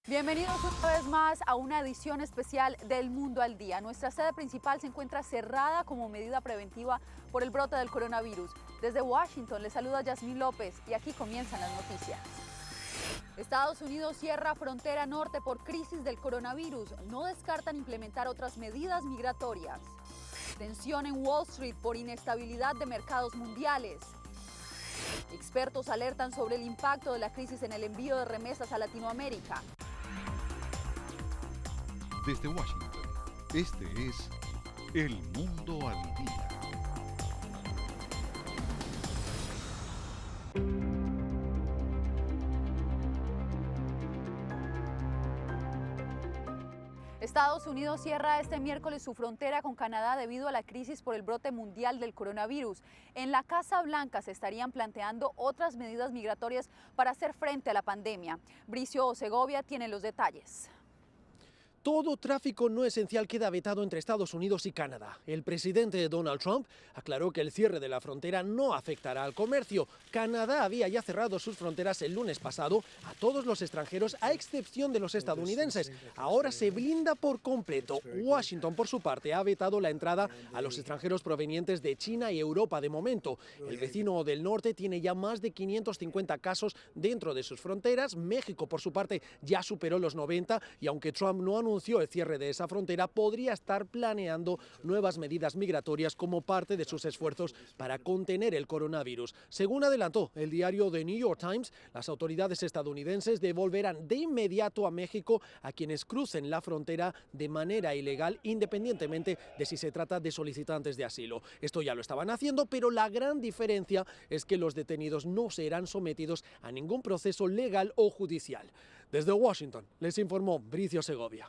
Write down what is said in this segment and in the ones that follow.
Bienvenidos una vez más a una edición especial del Mundo al Día. Nuestra sede principal se encuentra cerrada como medida preventiva por el brote del coronavirus. Desde Washington les saluda Yasmín López y aquí comienzan las noticias. Estados Unidos cierra frontera norte por crisis del coronavirus. No descartan implementar otras medidas migratorias. Tensión en Wall Street por inestabilidad de mercados mundiales. Expertos alertan sobre el impacto de la crisis en el envío de remesas a Latinoamérica. Desde Washington, este es El Mundo al Día. Estados Unidos cierra este miércoles su frontera con Canadá debido a la crisis por el brote mundial del coronavirus. En la Casa Blanca se estarían planteando otras medidas migratorias para hacer frente a la pandemia. Bricio Segovia tiene los detalles. Todo tráfico no esencial queda vetado entre Estados Unidos y Canadá. El presidente Donald Trump aclaró que el cierre de la frontera no afectará al comercio. Canadá había ya cerrado sus fronteras el lunes pasado a todos los extranjeros, a excepción de los estadounidenses. Ahora se blinda por completo. Washington, por su parte, ha vetado la entrada a los extranjeros provenientes de China y Europa de momento. El vecino del norte tiene ya más de 550 casos dentro de sus fronteras. México, por su parte, ya superó los 90 y aunque Trump no anunció el cierre de esa frontera, podría estar planeando nuevas medidas migratorias como parte de sus esfuerzos para contener el coronavirus. Según adelantó el diario The New York Times, las autoridades estadounidenses devolverán de inmediato a México a quienes crucen la frontera de manera ilegal, independientemente de si se trata de solicitantes de asilo. Esto ya lo estaban haciendo, pero la gran diferencia es que los detenidos no serán sometidos a ningún proceso legal o judicial. Desde Washington, les informó Bricio Segovia.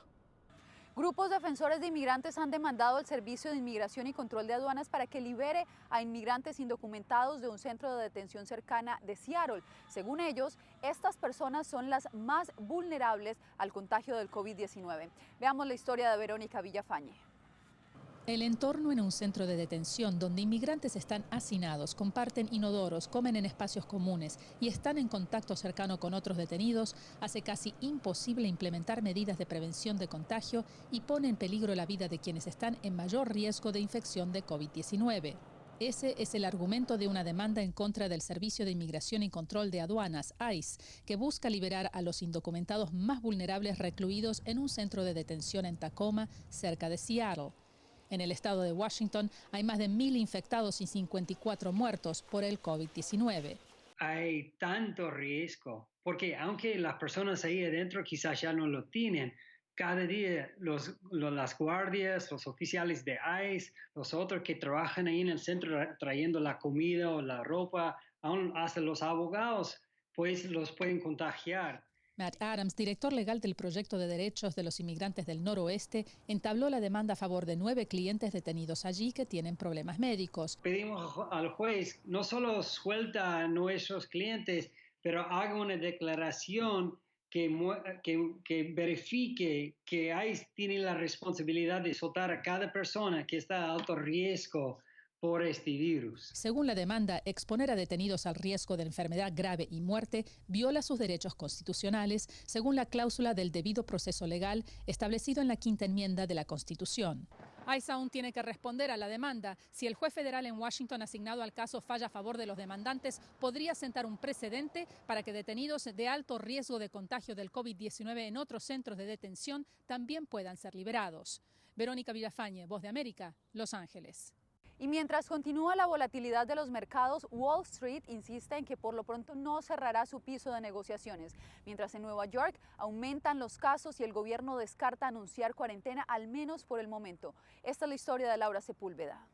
Grupos defensores de inmigrantes han demandado al Servicio de Inmigración y Control de Aduanas para que libere a inmigrantes indocumentados de un centro de detención cercana de Seattle. Según ellos, estas personas son las más vulnerables al contagio del COVID-19. Veamos la historia de Verónica Villafañe. El entorno en un centro de detención donde inmigrantes están hacinados, comparten inodoros, comen en espacios comunes y están en contacto cercano con otros detenidos hace casi imposible implementar medidas de prevención de contagio y pone en peligro la vida de quienes están en mayor riesgo de infección de COVID-19. Ese es el argumento de una demanda en contra del Servicio de Inmigración y Control de Aduanas, ICE, que busca liberar a los indocumentados más vulnerables recluidos en un centro de detención en Tacoma, cerca de Seattle. En el estado de Washington hay más de 1,000 infectados y 54 muertos por el COVID-19. Hay tanto riesgo, porque aunque las personas ahí adentro quizás ya no lo tienen, cada día las guardias, los oficiales de ICE, los otros que trabajan ahí en el centro trayendo la comida o la ropa, aún hasta los abogados, pues los pueden contagiar. Matt Adams, director legal del Proyecto de Derechos de los Inmigrantes del Noroeste, entabló la demanda a favor de 9 clientes detenidos allí que tienen problemas médicos. Pedimos al juez no solo suelta a nuestros clientes, pero haga una declaración que verifique que ICE tiene la responsabilidad de soltar a cada persona que está a alto riesgo por este virus. Según la demanda, exponer a detenidos al riesgo de enfermedad grave y muerte viola sus derechos constitucionales, según la cláusula del debido proceso legal establecido en la Quinta Enmienda de la Constitución. ICE aún tiene que responder a la demanda. Si el juez federal en Washington asignado al caso falla a favor de los demandantes, podría sentar un precedente para que detenidos de alto riesgo de contagio del COVID-19 en otros centros de detención también puedan ser liberados. Verónica Villafañe, Voz de América, Los Ángeles. Y mientras continúa la volatilidad de los mercados, Wall Street insiste en que por lo pronto no cerrará su piso de negociaciones. Mientras en Nueva York aumentan los casos y el gobierno descarta anunciar cuarentena, al menos por el momento. Esta es la historia de Laura Sepúlveda.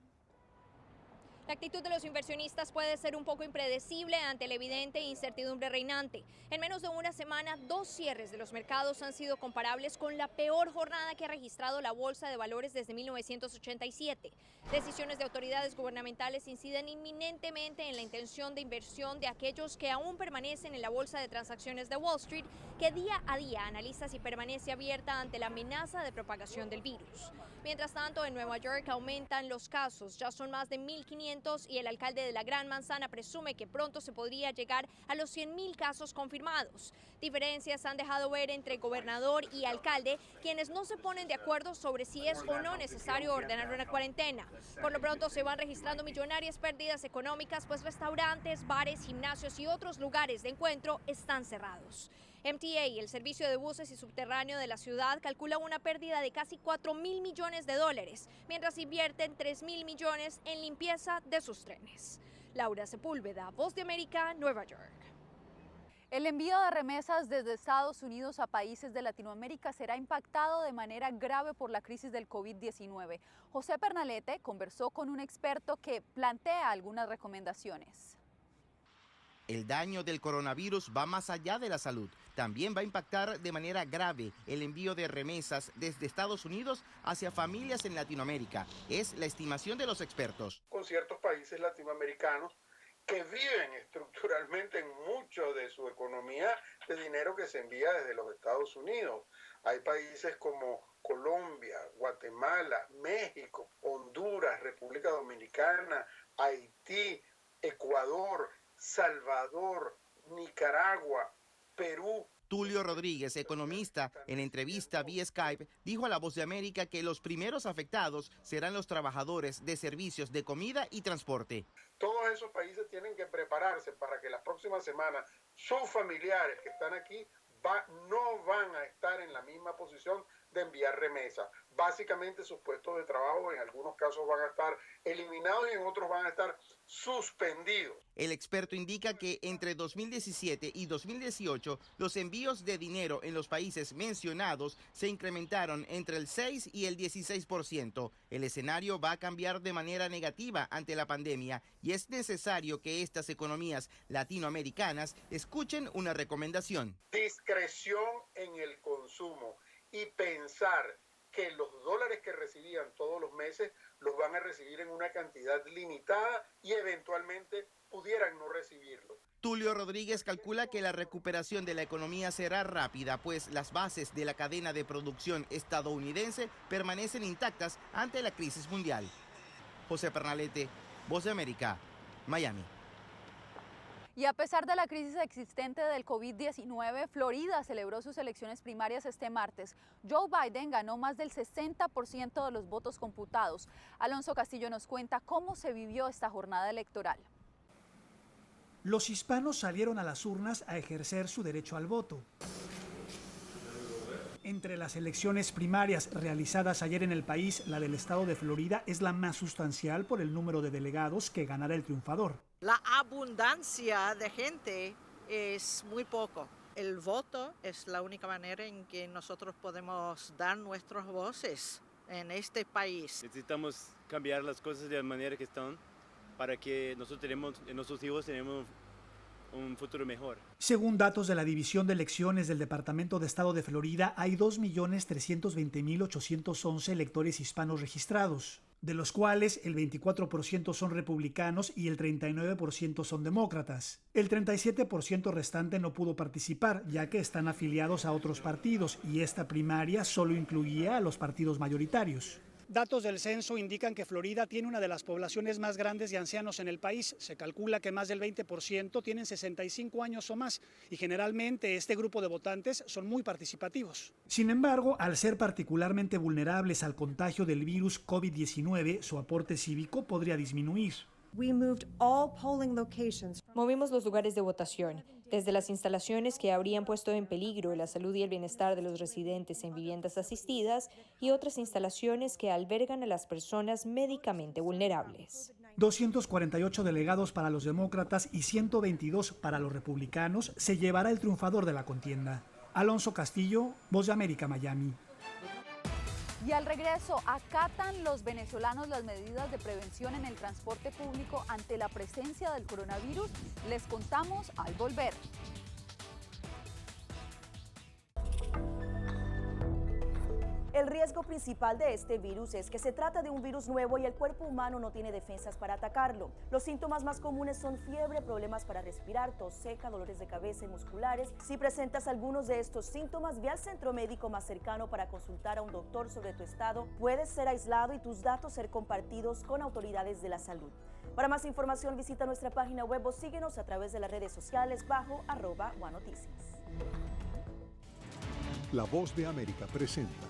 La actitud de los inversionistas puede ser un poco impredecible ante la evidente incertidumbre reinante. En menos de una semana, 2 cierres de los mercados han sido comparables con la peor jornada que ha registrado la Bolsa de Valores desde 1987. Decisiones de autoridades gubernamentales inciden inminentemente en la intención de inversión de aquellos que aún permanecen en la Bolsa de Transacciones de Wall Street, que día a día analiza si permanece abierta ante la amenaza de propagación del virus. Mientras tanto, en Nueva York aumentan los casos. Ya son más de 1,500 fallecimientos y el alcalde de la Gran Manzana presume que pronto se podría llegar a los 100.000 casos confirmados. Diferencias han dejado ver entre gobernador y alcalde, quienes no se ponen de acuerdo sobre si es o no necesario ordenar una cuarentena. Por lo pronto se van registrando millonarias pérdidas económicas, pues restaurantes, bares, gimnasios y otros lugares de encuentro están cerrados. MTA, el servicio de buses y subterráneo de la ciudad, calcula una pérdida de casi 4.000 millones de dólares, mientras invierten 3.000 millones en limpieza de sus trenes. Laura Sepúlveda, Voz de América, Nueva York. El envío de remesas desde Estados Unidos a países de Latinoamérica será impactado de manera grave por la crisis del COVID-19. José Pernalete conversó con un experto que plantea algunas recomendaciones. El daño del coronavirus va más allá de la salud. También va a impactar de manera grave el envío de remesas desde Estados Unidos hacia familias en Latinoamérica. Es la estimación de los expertos. Con ciertos países latinoamericanos que viven estructuralmente en mucho de su economía de dinero que se envía desde los Estados Unidos. Hay países como Colombia, Guatemala, México, Honduras, República Dominicana, Haití, Ecuador, Salvador, Nicaragua, Perú. Tulio Rodríguez, economista, en entrevista vía Skype, dijo a La Voz de América que los primeros afectados serán los trabajadores de servicios de comida y transporte. Todos esos países tienen que prepararse para que las próximas semanas sus familiares que están aquí no van a estar en la misma posición de enviar remesas. Básicamente sus puestos de trabajo en algunos casos van a estar eliminados y en otros van a estar suspendidos. El experto indica que entre 2017 y 2018 los envíos de dinero en los países mencionados se incrementaron entre el 6 y el 16%. El escenario va a cambiar de manera negativa ante la pandemia y es necesario que estas economías latinoamericanas escuchen una recomendación. Discreción en el consumo y pensar que los dólares que recibían todos los meses los van a recibir en una cantidad limitada y eventualmente pudieran no recibirlo. Tulio Rodríguez calcula que la recuperación de la economía será rápida, pues las bases de la cadena de producción estadounidense permanecen intactas ante la crisis mundial. José Pernalete, Voz de América, Miami. Y a pesar de la crisis existente del COVID-19, Florida celebró sus elecciones primarias este martes. Joe Biden ganó más del 60% de los votos computados. Alonso Castillo nos cuenta cómo se vivió esta jornada electoral. Los hispanos salieron a las urnas a ejercer su derecho al voto. Entre las elecciones primarias realizadas ayer en el país, la del estado de Florida es la más sustancial por el número de delegados que ganará el triunfador. La abundancia de gente es muy poco. El voto es la única manera en que nosotros podemos dar nuestras voces en este país. Necesitamos cambiar las cosas de la manera que están para que nuestros hijos tenemos un futuro mejor. Según datos de la División de Elecciones del Departamento de Estado de Florida, hay 2.320.811 electores hispanos registrados, de los cuales el 24% son republicanos y el 39% son demócratas. El 37% restante no pudo participar, ya que están afiliados a otros partidos, y esta primaria solo incluía a los partidos mayoritarios. Datos del censo indican que Florida tiene una de las poblaciones más grandes de ancianos en el país. Se calcula que más del 20% tienen 65 años o más y generalmente este grupo de votantes son muy participativos. Sin embargo, al ser particularmente vulnerables al contagio del virus COVID-19, su aporte cívico podría disminuir. Movimos los lugares de votación, desde las instalaciones que habrían puesto en peligro la salud y el bienestar de los residentes en viviendas asistidas y otras instalaciones que albergan a las personas médicamente vulnerables. 248 delegados para los demócratas y 122 para los republicanos se llevará el triunfador de la contienda. Alonso Castillo, Voz de América, Miami. Y al regreso, ¿acatan los venezolanos las medidas de prevención en el transporte público ante la presencia del coronavirus? Les contamos al volver. El El riesgo principal de este virus es que se trata de un virus nuevo y el cuerpo humano no tiene defensas para atacarlo. Los síntomas más comunes son fiebre, problemas para respirar, tos seca, dolores de cabeza y musculares. Si presentas algunos de estos síntomas, ve al centro médico más cercano para consultar a un doctor sobre tu estado. Puedes ser aislado y tus datos ser compartidos con autoridades de la salud. Para más información, visita nuestra página web o síguenos a través de las redes sociales bajo @OneNoticias. La Voz de América presenta.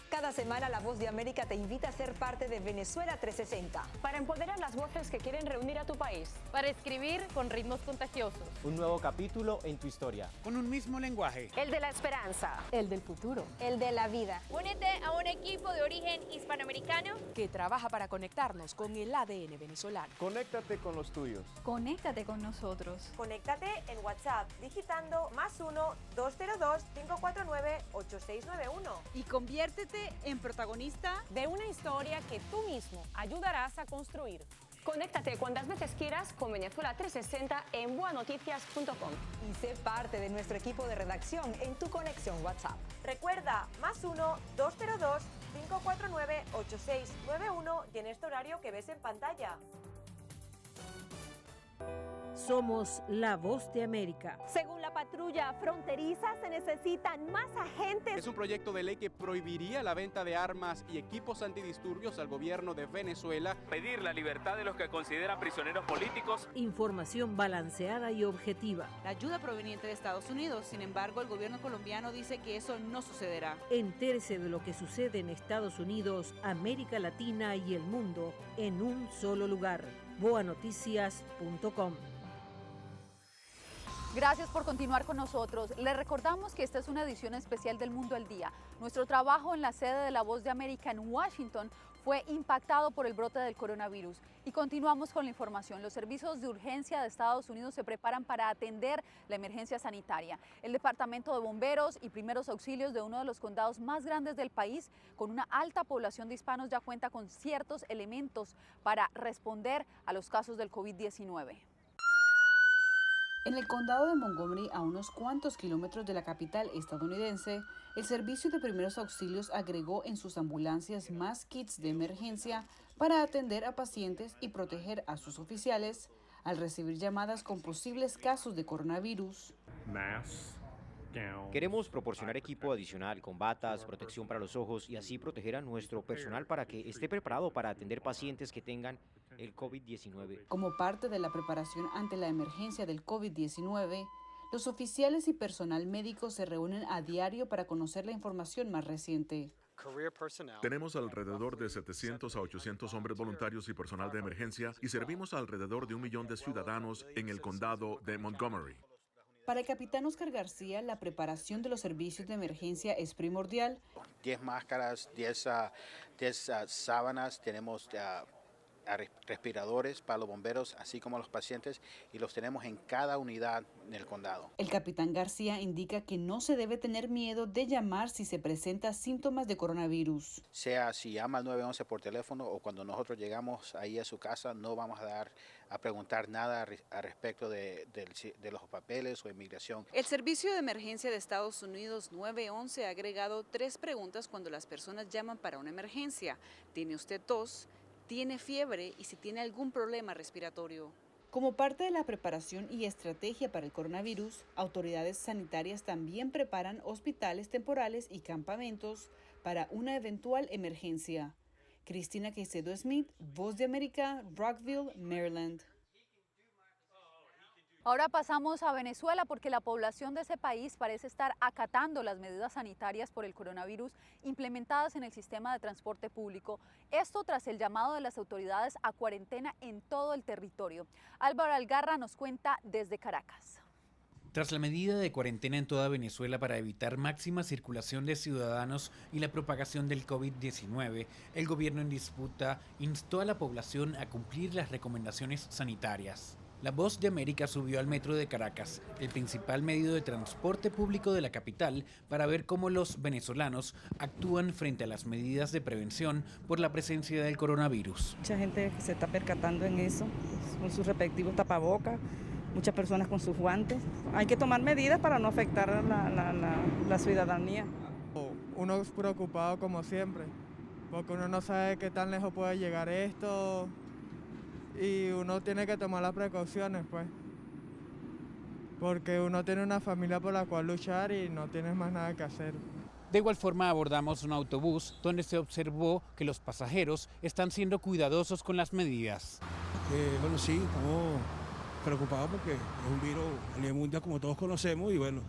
Cada semana La Voz de América te invita a ser parte de Venezuela 360. Para empoderar las voces que quieren reunir a tu país. Para escribir con ritmos contagiosos. Un nuevo capítulo en tu historia. Con un mismo lenguaje. El de la esperanza. El del futuro. El de la vida. Únete a un equipo de origen hispanoamericano que trabaja para conectarnos con el ADN venezolano. Conéctate con los tuyos. Conéctate con nosotros. Conéctate en WhatsApp digitando +1 202 549 8691 y conviértete en protagonista de una historia que tú mismo ayudarás a construir. Conéctate cuantas veces quieras con Venezuela 360 en buenoticias.com y sé parte de nuestro equipo de redacción en tu conexión WhatsApp. Recuerda, +1 202 549 8691 y en este horario que ves en pantalla. Somos la Voz de América. Según la patrulla fronteriza, se necesitan más agentes. Es un proyecto de ley que prohibiría la venta de armas y equipos antidisturbios al gobierno de Venezuela. Pedir la libertad de los que considera prisioneros políticos. Información balanceada y objetiva. La ayuda proveniente de Estados Unidos, sin embargo, el gobierno colombiano dice que eso no sucederá. Entérese de lo que sucede en Estados Unidos, América Latina y el mundo en un solo lugar. buenoticias.com. Gracias por continuar con nosotros. Les recordamos que esta es una edición especial del Mundo al Día. Nuestro trabajo en la sede de La Voz de América en Washington fue impactado por el brote del coronavirus. Y continuamos con la información. Los servicios de urgencia de Estados Unidos se preparan para atender la emergencia sanitaria. El Departamento de Bomberos y Primeros Auxilios de uno de los condados más grandes del país, con una alta población de hispanos, ya cuenta con ciertos elementos para responder a los casos del COVID-19. En el condado de Montgomery, a unos cuantos kilómetros de la capital estadounidense, el Servicio de Primeros Auxilios agregó en sus ambulancias más kits de emergencia para atender a pacientes y proteger a sus oficiales al recibir llamadas con posibles casos de coronavirus. Queremos proporcionar equipo adicional con batas, protección para los ojos y así proteger a nuestro personal para que esté preparado para atender pacientes que tengan el COVID-19. Como parte de la preparación ante la emergencia del COVID-19, los oficiales y personal médico se reúnen a diario para conocer la información más reciente. Tenemos alrededor de 700 a 800 hombres voluntarios y personal de emergencia y servimos a alrededor de 1 millón de ciudadanos en el condado de Montgomery. Para el capitán Oscar García, la preparación de los servicios de emergencia es primordial. 10 máscaras, 10 sábanas, tenemos respiradores para los bomberos, así como los pacientes, y los tenemos en cada unidad del condado. El capitán García indica que no se debe tener miedo de llamar si se presentan síntomas de coronavirus. Sea si llama al 911 por teléfono o cuando nosotros llegamos ahí a su casa, no vamos a preguntar nada a respecto de los papeles o inmigración. El Servicio de Emergencia de Estados Unidos 911 ha agregado 3 preguntas cuando las personas llaman para una emergencia. ¿Tiene usted tos? ¿Tiene fiebre? Y si tiene algún problema respiratorio. Como parte de la preparación y estrategia para el coronavirus, autoridades sanitarias también preparan hospitales temporales y campamentos para una eventual emergencia. Cristina Caicedo Smith, Voz de América, Rockville, Maryland. Ahora pasamos a Venezuela porque la población de ese país parece estar acatando las medidas sanitarias por el coronavirus implementadas en el sistema de transporte público. Esto tras el llamado de las autoridades a cuarentena en todo el territorio. Álvaro Algarra nos cuenta desde Caracas. Tras la medida de cuarentena en toda Venezuela para evitar máxima circulación de ciudadanos y la propagación del COVID-19, el gobierno en disputa instó a la población a cumplir las recomendaciones sanitarias. La Voz de América subió al metro de Caracas, el principal medio de transporte público de la capital, para ver cómo los venezolanos actúan frente a las medidas de prevención por la presencia del coronavirus. Mucha gente que se está percatando en eso, con sus respectivos tapabocas, muchas personas con sus guantes. Hay que tomar medidas para no afectar a la ciudadanía. Uno es preocupado como siempre, porque uno no sabe qué tan lejos puede llegar esto y uno tiene que tomar las precauciones, pues. Porque uno tiene una familia por la cual luchar y no tienes más nada que hacer. De igual forma abordamos un autobús donde se observó que los pasajeros están siendo cuidadosos con las medidas. Bueno, sí, estamos preocupados porque es un virus a nivel mundial como todos conocemos y bueno,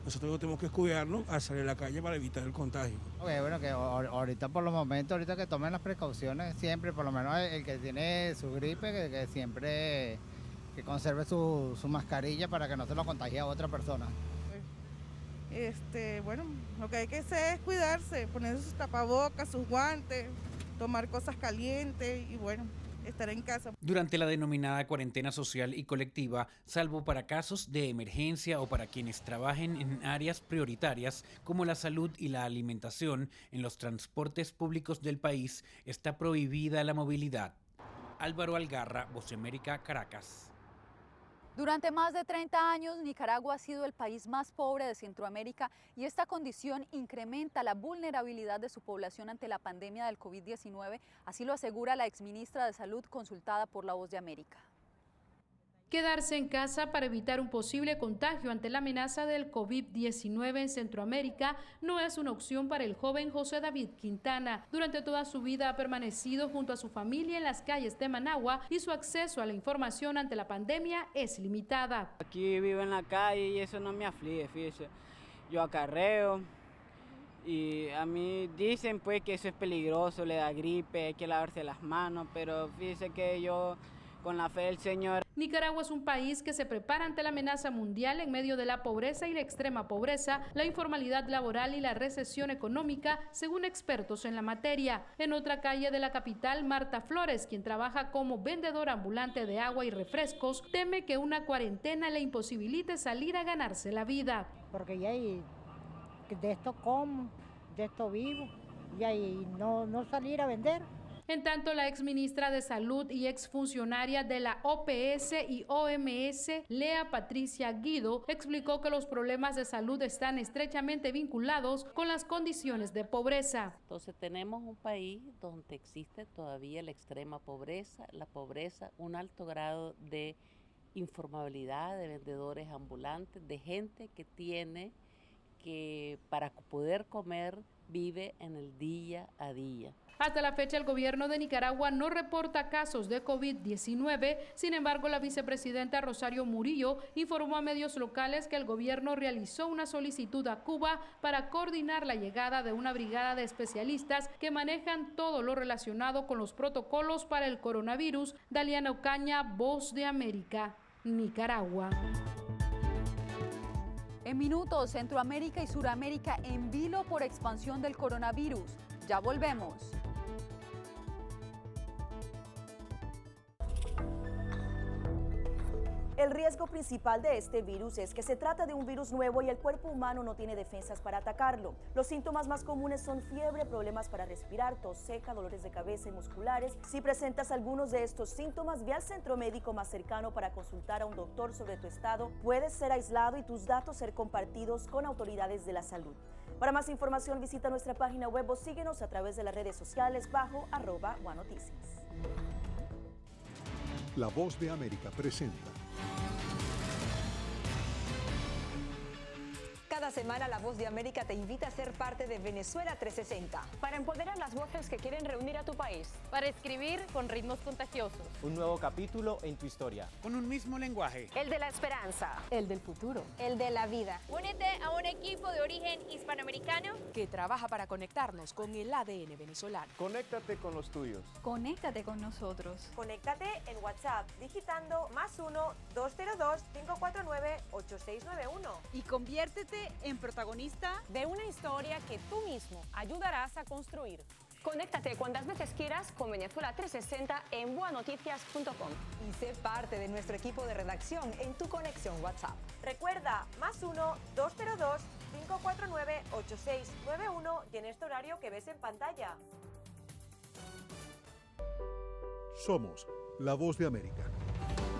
nosotros tenemos que cuidarnos al salir a la calle para evitar el contagio. Bueno, que ahorita por los momentos, ahorita que tomen las precauciones siempre, por lo menos el que tiene su gripe, que siempre que conserve su mascarilla para que no se lo contagie a otra persona. Bueno, lo que hay que hacer es cuidarse, ponerse sus tapabocas, sus guantes, tomar cosas calientes y bueno, estar en casa. Durante la denominada cuarentena social y colectiva, salvo para casos de emergencia o para quienes trabajen en áreas prioritarias como la salud y la alimentación, en los transportes públicos del país está prohibida la movilidad. Álvaro Algarra, Voz de América, Caracas. Durante más de 30 años, Nicaragua ha sido el país más pobre de Centroamérica y esta condición incrementa la vulnerabilidad de su población ante la pandemia del COVID-19, así lo asegura la exministra de Salud consultada por La Voz de América. Quedarse en casa para evitar un posible contagio ante la amenaza del COVID-19 en Centroamérica no es una opción para el joven José David Quintana. Durante toda su vida ha permanecido junto a su familia en las calles de Managua y su acceso a la información ante la pandemia es limitada. Aquí vivo en la calle y eso no me aflige, fíjese. Yo acarreo y a mí dicen pues que eso es peligroso, le da gripe, hay que lavarse las manos, pero fíjese que yo con la fe del Señor. Nicaragua es un país que se prepara ante la amenaza mundial en medio de la pobreza y la extrema pobreza, la informalidad laboral y la recesión económica, según expertos en la materia. En otra calle de la capital, Marta Flores, quien trabaja como vendedora ambulante de agua y refrescos, teme que una cuarentena le imposibilite salir a ganarse la vida. Porque ya de esto como, de esto vivo, y ahí no salir a vender. En tanto, la exministra de Salud y exfuncionaria de la OPS y OMS, Lea Patricia Guido, explicó que los problemas de salud están estrechamente vinculados con las condiciones de pobreza. Entonces tenemos un país donde existe todavía la extrema pobreza, un alto grado de informabilidad de vendedores ambulantes, de gente que tiene que para poder comer vive en el día a día. Hasta la fecha, el gobierno de Nicaragua no reporta casos de COVID-19. Sin embargo, la vicepresidenta Rosario Murillo informó a medios locales que el gobierno realizó una solicitud a Cuba para coordinar la llegada de una brigada de especialistas que manejan todo lo relacionado con los protocolos para el coronavirus. Daliana Ocaña, Voz de América, Nicaragua. En minutos, Centroamérica y Suramérica en vilo por expansión del coronavirus. Ya volvemos. El riesgo principal de este virus es que se trata de un virus nuevo y el cuerpo humano no tiene defensas para atacarlo. Los síntomas más comunes son fiebre, problemas para respirar, tos seca, dolores de cabeza y musculares. Si presentas algunos de estos síntomas, ve al centro médico más cercano para consultar a un doctor sobre tu estado. Puedes ser aislado y tus datos ser compartidos con autoridades de la salud. Para más información, visita nuestra página web o síguenos a través de las redes sociales bajo @guanoticias. La Voz de América presenta. Cada semana La Voz de América te invita a ser parte de Venezuela 360. Para empoderar las voces que quieren reunir a tu país. Para escribir con ritmos contagiosos. Un nuevo capítulo en tu historia. Con un mismo lenguaje. El de la esperanza. El del futuro. El de la vida. Únete a un equipo de origen hispanoamericano que trabaja para conectarnos con el ADN venezolano. Conéctate con los tuyos. Conéctate con nosotros. Conéctate en WhatsApp digitando +1 202 549 8691 y conviértete en protagonista de una historia que tú mismo ayudarás a construir. Conéctate cuantas veces quieras con Venezuela 360 en buanoticias.com. Y sé parte de nuestro equipo de redacción en tu conexión WhatsApp. Recuerda, +1 202 549 8691 y en este horario que ves en pantalla. Somos La Voz de América.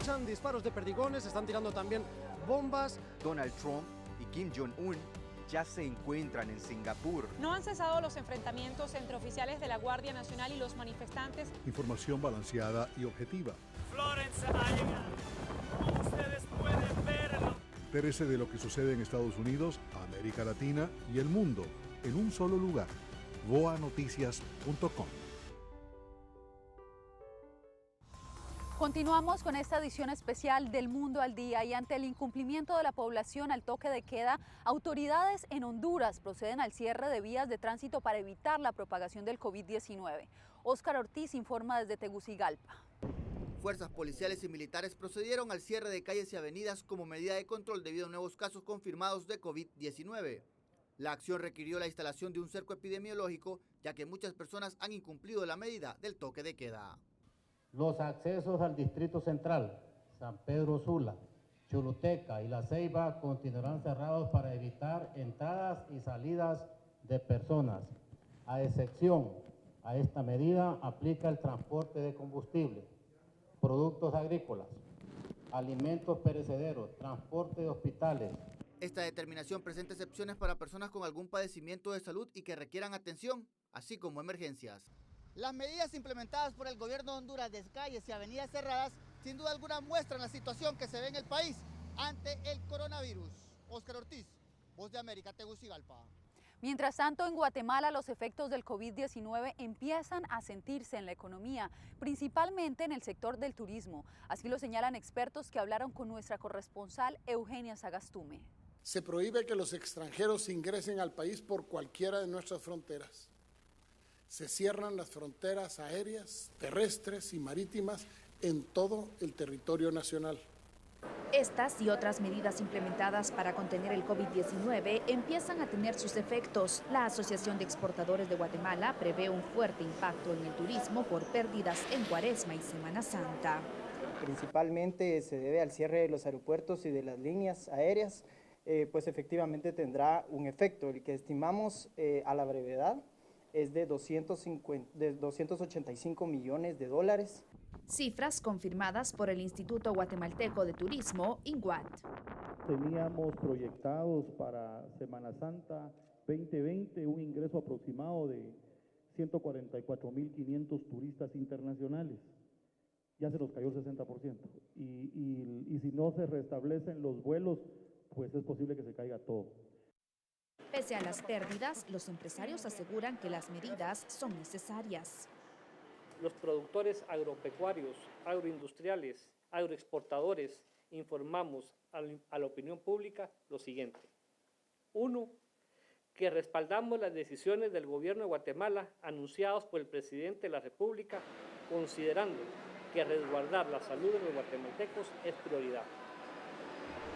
escuchan disparos de perdigones, están tirando también bombas. Donald Trump y Kim Jong-un ya se encuentran en Singapur. No han cesado los enfrentamientos entre oficiales de la Guardia Nacional y los manifestantes. Información balanceada y objetiva. Florence ha llegado. Ustedes pueden verlo. Entérese de lo que sucede en Estados Unidos, América Latina y el mundo en un solo lugar. voanoticias.com. Continuamos con esta edición especial del Mundo al Día y ante el incumplimiento de la población al toque de queda, autoridades en Honduras proceden al cierre de vías de tránsito para evitar la propagación del COVID-19. Óscar Ortiz informa desde Tegucigalpa. Fuerzas policiales y militares procedieron al cierre de calles y avenidas como medida de control debido a nuevos casos confirmados de COVID-19. La acción requirió la instalación de un cerco epidemiológico, ya que muchas personas han incumplido la medida del toque de queda. Los accesos al Distrito Central, San Pedro Sula, Choluteca y La Ceiba continuarán cerrados para evitar entradas y salidas de personas. A excepción a esta medida aplica el transporte de combustible, productos agrícolas, alimentos perecederos, transporte de hospitales. Esta determinación presenta excepciones para personas con algún padecimiento de salud y que requieran atención, así como emergencias. Las medidas implementadas por el gobierno de Honduras de calles y avenidas cerradas, sin duda alguna muestran la situación que se ve en el país ante el coronavirus. Óscar Ortiz, Voz de América, Tegucigalpa. Mientras tanto, en Guatemala los efectos del COVID-19 empiezan a sentirse en la economía, principalmente en el sector del turismo. Así lo señalan expertos que hablaron con nuestra corresponsal Eugenia Sagastume. Se prohíbe que los extranjeros ingresen al país por cualquiera de nuestras fronteras. Se cierran las fronteras aéreas, terrestres y marítimas en todo el territorio nacional. Estas y otras medidas implementadas para contener el COVID-19 empiezan a tener sus efectos. La Asociación de Exportadores de Guatemala prevé un fuerte impacto en el turismo por pérdidas en Cuaresma y Semana Santa. Principalmente se debe al cierre de los aeropuertos y de las líneas aéreas, pues efectivamente tendrá un efecto. El que estimamos a la brevedad es de 285 millones de dólares. Cifras confirmadas por el Instituto Guatemalteco de Turismo, INGUAT. Teníamos proyectados para Semana Santa 2020 un ingreso aproximado de 144.500 turistas internacionales. Ya se nos cayó el 60%. Y si no se restablecen los vuelos, pues es posible que se caiga todo. Pese a las pérdidas, los empresarios aseguran que las medidas son necesarias. Los productores agropecuarios, agroindustriales, agroexportadores, informamos a la opinión pública lo siguiente. 1. Que respaldamos las decisiones del gobierno de Guatemala anunciadas por el presidente de la República, considerando que resguardar la salud de los guatemaltecos es prioridad.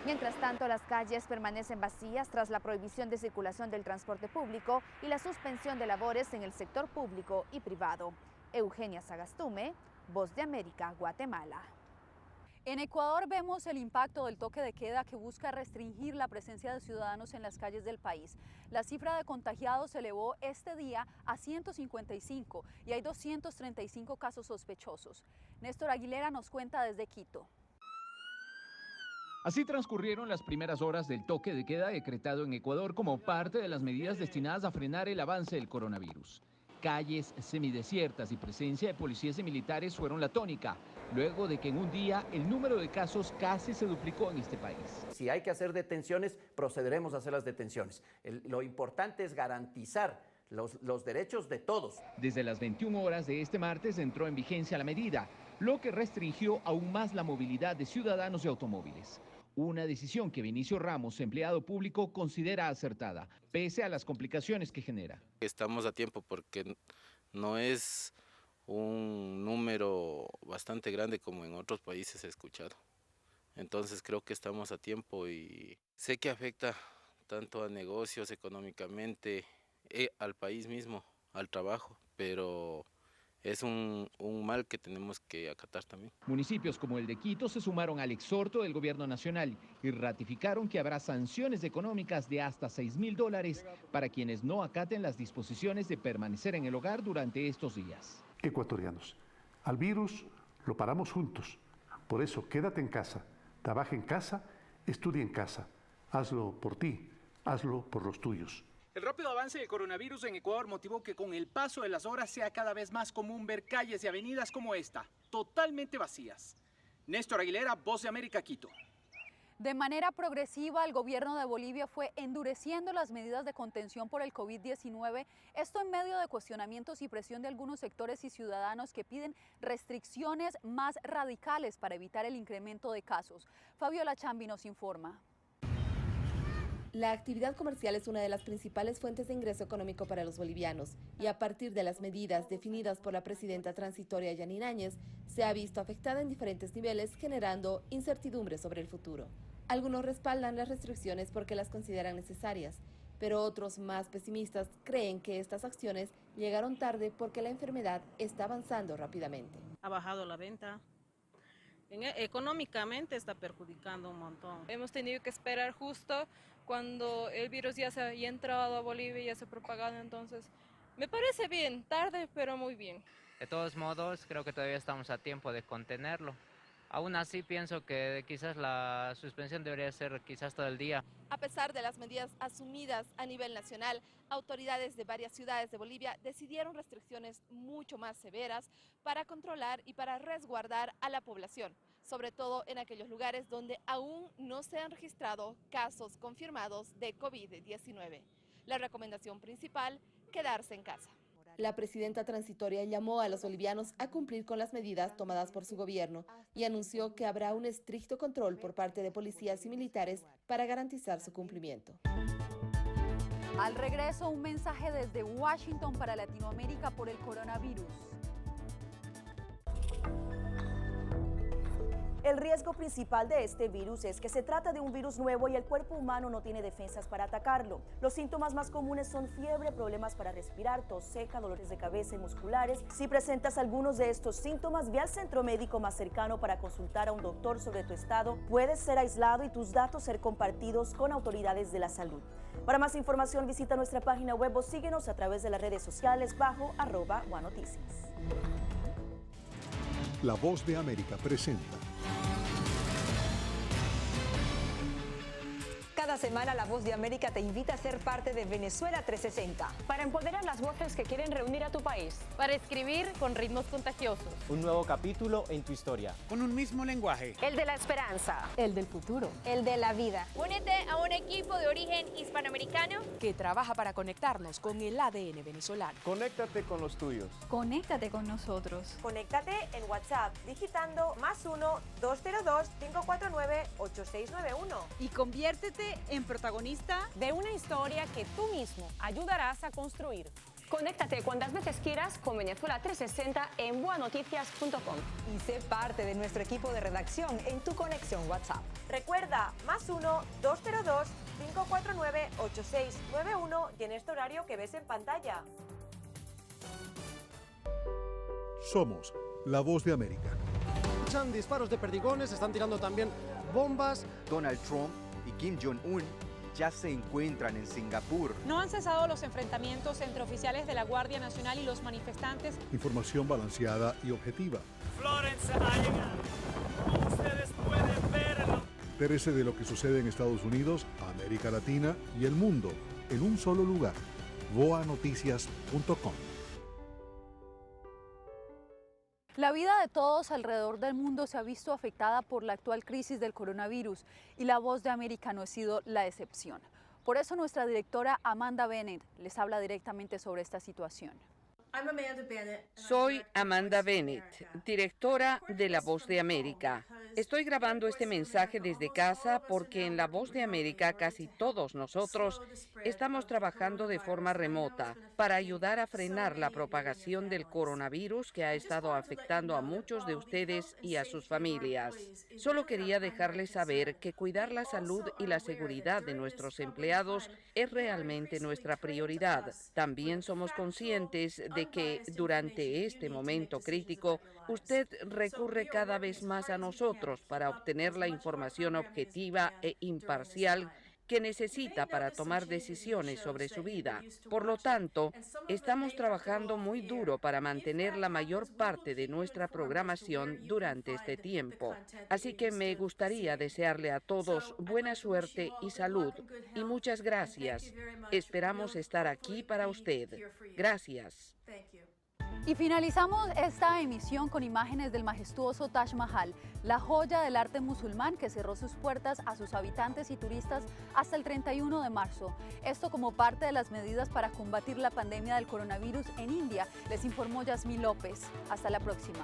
Mientras tanto, las calles permanecen vacías tras la prohibición de circulación del transporte público y la suspensión de labores en el sector público y privado. Eugenia Sagastume, Voz de América, Guatemala. En Ecuador vemos el impacto del toque de queda que busca restringir la presencia de ciudadanos en las calles del país. La cifra de contagiados se elevó este día a 155 y hay 235 casos sospechosos. Néstor Aguilera nos cuenta desde Quito. Así transcurrieron las primeras horas del toque de queda decretado en Ecuador como parte de las medidas destinadas a frenar el avance del coronavirus. Calles semidesiertas y presencia de policías y militares fueron la tónica, luego de que en un día el número de casos casi se duplicó en este país. Si hay que hacer detenciones, procederemos a hacer las detenciones. Lo importante es garantizar los derechos de todos. Desde las 21 horas de este martes entró en vigencia la medida, lo que restringió aún más la movilidad de ciudadanos y automóviles. Una decisión que Vinicio Ramos, empleado público, considera acertada, pese a las complicaciones que genera. Estamos a tiempo porque no es un número bastante grande como en otros países he escuchado. Entonces creo que estamos a tiempo y sé que afecta tanto a negocios, económicamente, al país mismo, al trabajo, pero es un mal que tenemos que acatar también. Municipios como el de Quito se sumaron al exhorto del gobierno nacional y ratificaron que habrá sanciones económicas de hasta $6.000 para quienes no acaten las disposiciones de permanecer en el hogar durante estos días. Ecuatorianos, al virus lo paramos juntos, Por eso, quédate en casa, trabaja en casa, estudia en casa. Hazlo por ti, hazlo por los tuyos. El rápido avance del coronavirus en Ecuador motivó que con el paso de las horas sea cada vez más común ver calles y avenidas como esta, totalmente vacías. Néstor Aguilera, Voz de América, Quito. De manera progresiva, el gobierno de Bolivia fue endureciendo las medidas de contención por el COVID-19, esto en medio de cuestionamientos y presión de algunos sectores y ciudadanos que piden restricciones más radicales para evitar el incremento de casos. Fabiola Chambi nos informa. La actividad comercial es una de las principales fuentes de ingreso económico para los bolivianos y a partir de las medidas definidas por la presidenta transitoria Yanine Áñez, se ha visto afectada en diferentes niveles, generando incertidumbre sobre el futuro. Algunos respaldan las restricciones porque las consideran necesarias, pero otros más pesimistas creen que estas acciones llegaron tarde porque la enfermedad está avanzando rápidamente. Ha bajado la venta. Económicamente está perjudicando un montón. Hemos tenido que esperar justo cuando el virus ya se había entrado a Bolivia y ya se ha propagado, entonces me parece bien, tarde pero muy bien. De todos modos, creo que todavía estamos a tiempo de contenerlo. Aún así pienso que quizás la suspensión debería ser quizás todo el día. A pesar de las medidas asumidas a nivel nacional, autoridades de varias ciudades de Bolivia decidieron restricciones mucho más severas para controlar y para resguardar a la población, sobre todo en aquellos lugares donde aún no se han registrado casos confirmados de COVID-19. La recomendación principal, quedarse en casa. La presidenta transitoria llamó a los bolivianos a cumplir con las medidas tomadas por su gobierno y anunció que habrá un estricto control por parte de policías y militares para garantizar su cumplimiento. Al regreso, un mensaje desde Washington para Latinoamérica por el coronavirus. El riesgo principal de este virus es que se trata de un virus nuevo y el cuerpo humano no tiene defensas para atacarlo. Los síntomas más comunes son fiebre, problemas para respirar, tos seca, dolores de cabeza y musculares. Si presentas algunos de estos síntomas, ve al centro médico más cercano para consultar a un doctor sobre tu estado. Puedes ser aislado y tus datos ser compartidos con autoridades de la salud. Para más información, visita nuestra página web o síguenos a través de las redes sociales bajo @OneNoticias. La Voz de América presenta. Cada semana La Voz de América te invita a ser parte de Venezuela 360. Para empoderar las voces que quieren reunir a tu país. Para escribir con ritmos contagiosos. Un nuevo capítulo en tu historia. Con un mismo lenguaje. El de la esperanza. El del futuro. El de la vida. Únete a un equipo de origen hispanoamericano Que trabaja para conectarnos con el ADN venezolano. Conéctate con los tuyos. Conéctate con nosotros. Conéctate en WhatsApp digitando +1 202 549 8691. Y conviértete en protagonista de una historia que tú mismo ayudarás a construir. Conéctate cuantas veces quieras con Venezuela 360 en buenoticias.com. Y sé parte de nuestro equipo de redacción en tu conexión WhatsApp. Recuerda, +1 202 549 8691 y en este horario que ves en pantalla. Somos La Voz de América. Escuchan disparos de perdigones, están tirando también bombas. Donald Trump y Kim Jong-un ya se encuentran en Singapur. No han cesado los enfrentamientos entre oficiales de la Guardia Nacional y los manifestantes. Información balanceada y objetiva. Florence ha llegado. Ustedes pueden verlo. Entérese de lo que sucede en Estados Unidos, América Latina y el mundo en un solo lugar. voanoticias.com. La vida de todos alrededor del mundo se ha visto afectada por la actual crisis del coronavirus y La Voz de América no ha sido la excepción. Por eso nuestra directora Amanda Bennett les habla directamente sobre esta situación. Soy Amanda Bennett, directora de La Voz de América. Estoy grabando este mensaje desde casa porque en La Voz de América casi todos nosotros estamos trabajando de forma remota para ayudar a frenar la propagación del coronavirus que ha estado afectando a muchos de ustedes y a sus familias. Solo quería dejarles saber que cuidar la salud y la seguridad de nuestros empleados es realmente nuestra prioridad. También somos conscientes de que durante este momento crítico, usted recurre cada vez más a nosotros para obtener la información objetiva e imparcial que necesita para tomar decisiones sobre su vida. Por lo tanto, estamos trabajando muy duro para mantener la mayor parte de nuestra programación durante este tiempo. Así que me gustaría desearle a todos buena suerte y salud, y muchas gracias. Esperamos estar aquí para usted. Gracias. Y finalizamos esta emisión con imágenes del majestuoso Taj Mahal, la joya del arte musulmán que cerró sus puertas a sus habitantes y turistas hasta el 31 de marzo. Esto como parte de las medidas para combatir la pandemia del coronavirus en India. Les informó Yasmín López. Hasta la próxima.